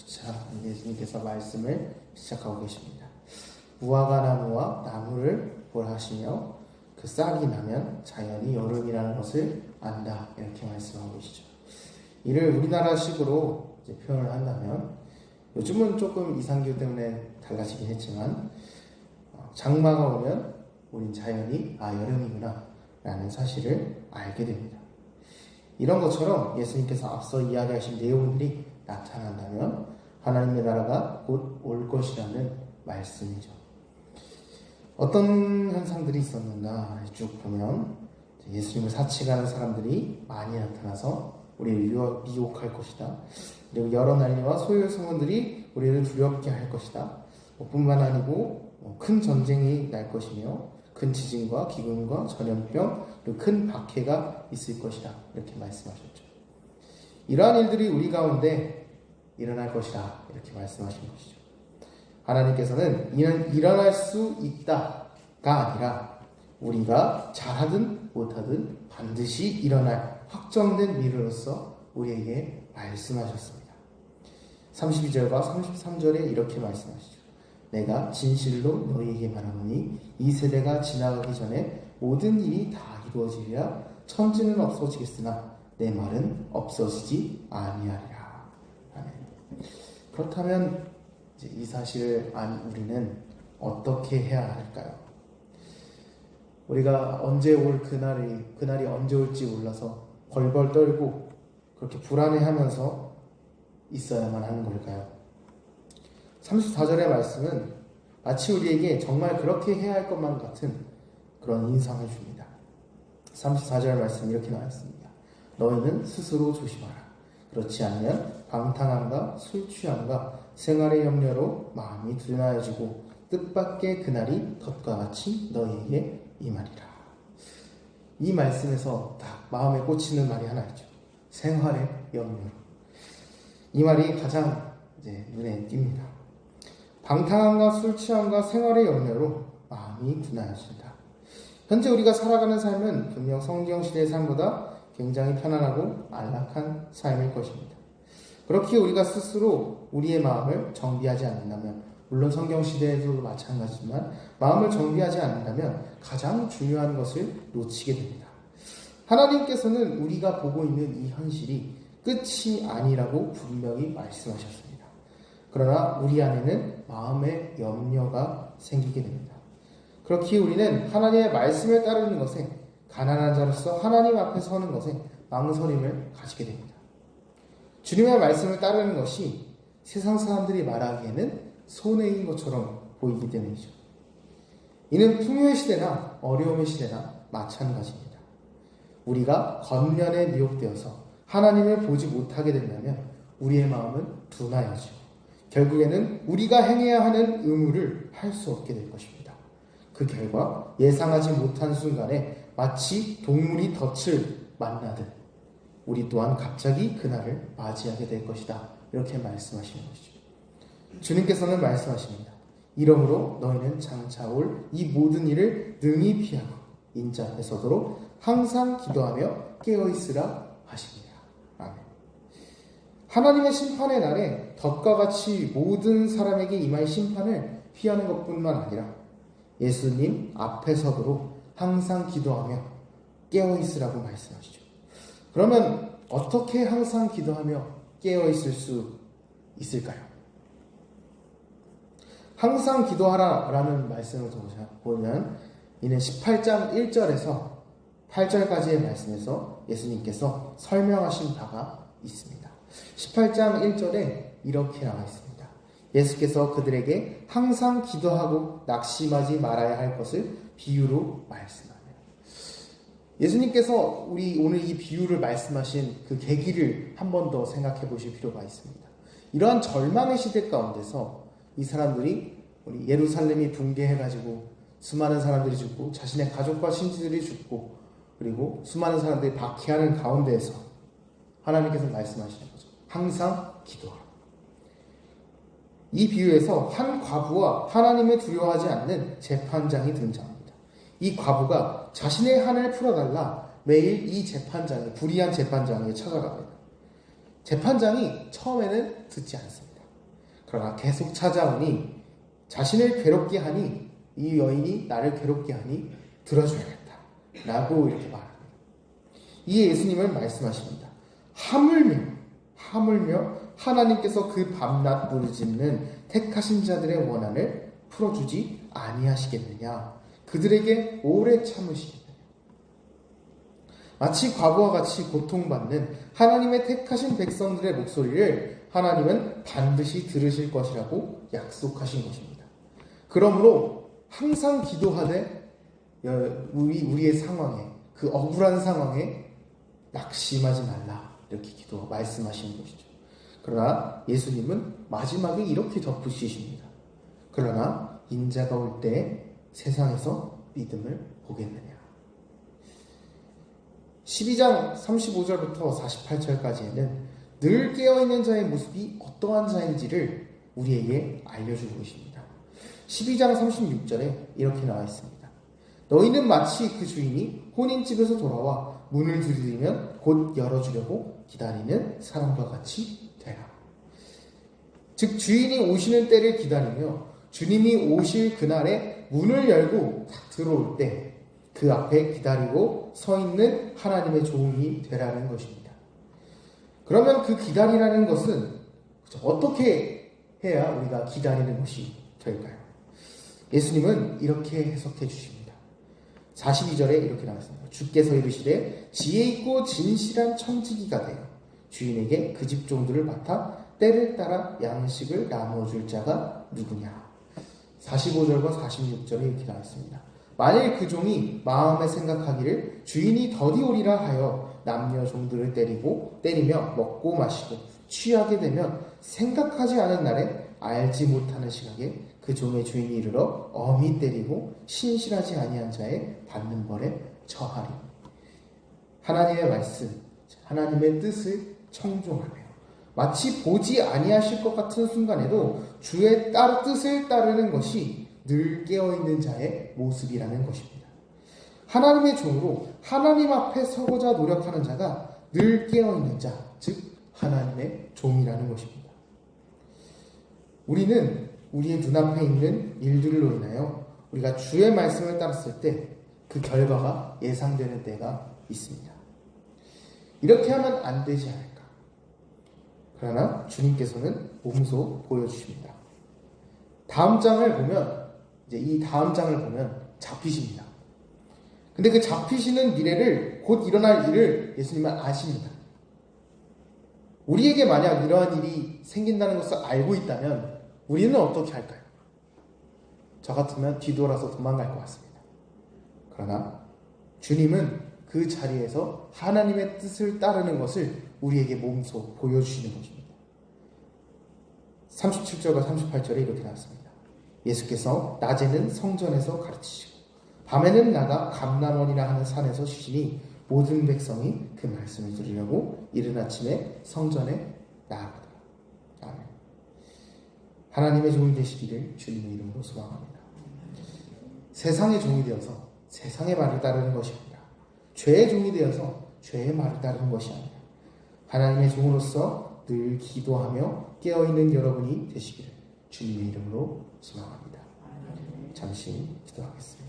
자, 예수님께서 말씀을 시작하고 계십니다. 무화과 나무와 나무를 보라 하시며 그 싹이 나면 자연히 여름이라는 것을 안다, 이렇게 말씀하고 계시죠. 이를 우리나라식으로 이제 표현을 한다면, 요즘은 조금 이상기후 때문에 달라지긴 했지만 장마가 오면 우린 자연히 여름이구나 라는 사실을 알게 됩니다. 이런 것처럼 예수님께서 앞서 이야기하신 내용들이 나타난다면 하나님의 나라가 곧 올 것이라는 말씀이죠. 어떤 현상들이 있었는가 쭉 보면, 예수님을 사칭하는 사람들이 많이 나타나서 우리를 미혹할 것이다. 그리고 여러 난리와 소요 소문들이 우리를 두렵게 할 것이다. 뿐만 아니고 큰 전쟁이 날 것이며 큰 지진과 기근과 전염병 그리고 큰 박해가 있을 것이다, 이렇게 말씀하셨죠. 이러한 일들이 우리 가운데 일어날 것이다, 이렇게 말씀하신 것이죠. 하나님께서는 이는 일어날 수 있다가 아니라 우리가 잘하든 못하든 반드시 일어날 확정된 미래로서 우리에게 말씀하셨습니다. 32절과 33절에 이렇게 말씀하시죠. 내가 진실로 너희에게 말하노니 이 세대가 지나가기 전에 모든 일이 다 이루어지리라. 천지는 없어지겠으나 내 말은 없어지지 아니하리라. 아멘. 그렇다면 이제 이 사실을 안 우리는 어떻게 해야 할까요? 우리가 언제 올 그날이 언제 올지 몰라서 벌벌 떨고 그렇게 불안해하면서 있어야만 하는 걸까요? 34절의 말씀은 마치 우리에게 정말 그렇게 해야 할 것만 같은 그런 인상을 줍니다. 34절 말씀 이렇게 나왔습니다. 너희는 스스로 조심하라. 그렇지 않으면 방탕함과 술 취함과 생활의 염려로 마음이 둔하여지고 뜻밖의 그날이 덫과 같이 너희에게 임하리라. 이 말씀에서 딱 마음에 꽂히는 말이 하나 있죠. 생활의 염려로. 이 말이 가장 눈에 띕니다. 방탕함과 술 취함과 생활의 염려로 마음이 둔하여진다. 현재 우리가 살아가는 삶은 분명 성경시대의 삶보다 굉장히 편안하고 안락한 삶일 것입니다. 그렇게 우리가 스스로 우리의 마음을 정비하지 않는다면, 물론 성경시대에도 마찬가지지만 마음을 정비하지 않는다면 가장 중요한 것을 놓치게 됩니다. 하나님께서는 우리가 보고 있는 이 현실이 끝이 아니라고 분명히 말씀하셨습니다. 그러나 우리 안에는 마음의 염려가 생기게 됩니다. 그렇기에 우리는 하나님의 말씀을 따르는 것에, 가난한 자로서 하나님 앞에 서는 것에 망설임을 가지게 됩니다. 주님의 말씀을 따르는 것이 세상 사람들이 말하기에는 손해인 것처럼 보이기 때문이죠. 이는 풍요의 시대나 어려움의 시대나 마찬가지입니다. 우리가 겉면에 미혹되어서 하나님을 보지 못하게 된다면 우리의 마음은 둔하여지고 결국에는 우리가 행해야 하는 의무를 할 수 없게 될 것입니다. 그 결과 예상하지 못한 순간에 마치 동물이 덫을 만나듯 우리 또한 갑자기 그날을 맞이하게 될 것이다, 이렇게 말씀하시는 것이죠. 주님께서는 말씀하십니다. 이러므로 너희는 장차 올 이 모든 일을 능히 피하고 인자 앞에 서도록 항상 기도하며 깨어있으라 하십니다. 아멘. 하나님의 심판의 날에 덫과 같이 모든 사람에게 임할 심판을 피하는 것뿐만 아니라 예수님 앞에 서도록 항상 기도하며 깨어있으라고 말씀하시죠. 그러면 어떻게 항상 기도하며 깨어있을 수 있을까요? 항상 기도하라 라는 말씀을 보면 이는 18장 1절에서 8절까지의 말씀에서 예수님께서 설명하신 바가 있습니다. 18장 1절에 이렇게 나와 있습니다. 예수께서 그들에게 항상 기도하고 낙심하지 말아야 할 것을 비유로 말씀하네요. 예수님께서 우리 오늘 이 비유를 말씀하신 그 계기를 한 번 더 생각해 보실 필요가 있습니다. 이러한 절망의 시대 가운데서 이 사람들이 우리 예루살렘이 붕괴해가지고 수많은 사람들이 죽고 자신의 가족과 친지들이 죽고 그리고 수많은 사람들이 박해하는 가운데에서 하나님께서 말씀하시는 거죠. 항상 기도하라. 이 비유에서 한 과부와 하나님을 두려워하지 않는 재판장이 등장합니다. 이 과부가 자신의 한을 풀어달라 매일 이 재판장이, 불의한 재판장에게 찾아갑니다. 재판장이 처음에는 듣지 않습니다. 그러나 계속 찾아오니 자신을 괴롭게 하니 이 여인이 나를 괴롭게 하니 들어줘야겠다 라고 이렇게 말합니다. 이 예수님은 말씀하십니다. 하물며 하나님께서 그 밤낮 부르짖는 택하신 자들의 원한을 풀어주지 아니하시겠느냐. 그들에게 오래 참으시겠느냐. 마치 과부와 같이 고통받는 하나님의 택하신 백성들의 목소리를 하나님은 반드시 들으실 것이라고 약속하신 것입니다. 그러므로 항상 기도하되 우리의 상황에, 그 억울한 상황에 낙심하지 말라 이렇게 말씀하시는 것이죠. 그러나 예수님은 마지막에 이렇게 덧붙이십니다. 그러나 인자가 올 때 세상에서 믿음을 보겠느냐. 12장 35절부터 48절까지에는 늘 깨어있는 자의 모습이 어떠한 자인지를 우리에게 알려주고 있습니다. 12장 36절에 이렇게 나와 있습니다. 너희는 마치 그 주인이 혼인집에서 돌아와 문을 두드리면 곧 열어주려고 기다리는 사람과 같이 되라. 즉 주인이 오시는 때를 기다리며 주님이 오실 그날에 문을 열고 딱 들어올 때 그 앞에 기다리고 서 있는 하나님의 종이 되라는 것입니다. 그러면 그 기다리라는 것은 어떻게 해야 우리가 기다리는 것이 될까요? 예수님은 이렇게 해석해 주십니다. 42절에 이렇게 나왔습니다. 주께서 이르시되 지혜 있고 진실한 청지기가 되어 주인에게 그 집 종들을 맡아 때를 따라 양식을 나누어 줄 자가 누구냐. 45절과 46절에 이렇게 나왔습니다. 만일 그 종이 마음에 생각하기를 주인이 더디 오리라 하여 남녀 종들을 때리며 먹고 마시고 취하게 되면 생각하지 않은 날에 알지 못하는 시각에 그 종의 주인이 이르러 엄히 때리고 신실하지 아니한 자의 받는 벌에 처하리. 하나님의 말씀, 하나님의 뜻을 청종하며 마치 보지 아니하실 것 같은 순간에도 주의 뜻을 따르는 것이 늘 깨어있는 자의 모습이라는 것입니다. 하나님의 종으로 하나님 앞에 서고자 노력하는 자가 늘 깨어있는 자, 즉 하나님의 종이라는 것입니다. 우리는 우리의 눈앞에 있는 일들로 인하여 우리가 주의 말씀을 따랐을 때 그 결과가 예상되는 때가 있습니다. 이렇게 하면 안 되지 않을까. 그러나 주님께서는 몸소 보여주십니다. 다음 장을 보면 이 다음 장을 보면 잡히십니다. 근데 그 잡히시는 미래를 곧 일어날 일을 예수님은 아십니다. 우리에게 만약 이러한 일이 생긴다는 것을 알고 있다면 우리는 어떻게 할까요? 저 같으면 뒤돌아서 도망갈 것 같습니다. 그러나 주님은 그 자리에서 하나님의 뜻을 따르는 것을 우리에게 몸소 보여주시는 것입니다. 37절과 38절에 이렇게 나왔습니다. 예수께서 낮에는 성전에서 가르치시고 밤에는 나가 감람원이라 하는 산에서 쉬시니 모든 백성이 그 말씀을 들으려고 이른 아침에 성전에 나아가더라. 아멘. 하나님의 종이 되시기를 주님의 이름으로 소망합니다. 세상의 종이 되어서 세상의 말을 따르는 것이 아니라 죄의 종이 되어서 죄의 말을 따르는 것이 아니라 하나님의 종으로서 늘 기도하며 깨어있는 여러분이 되시기를 주님의 이름으로 소망합니다. 잠시 기도하겠습니다.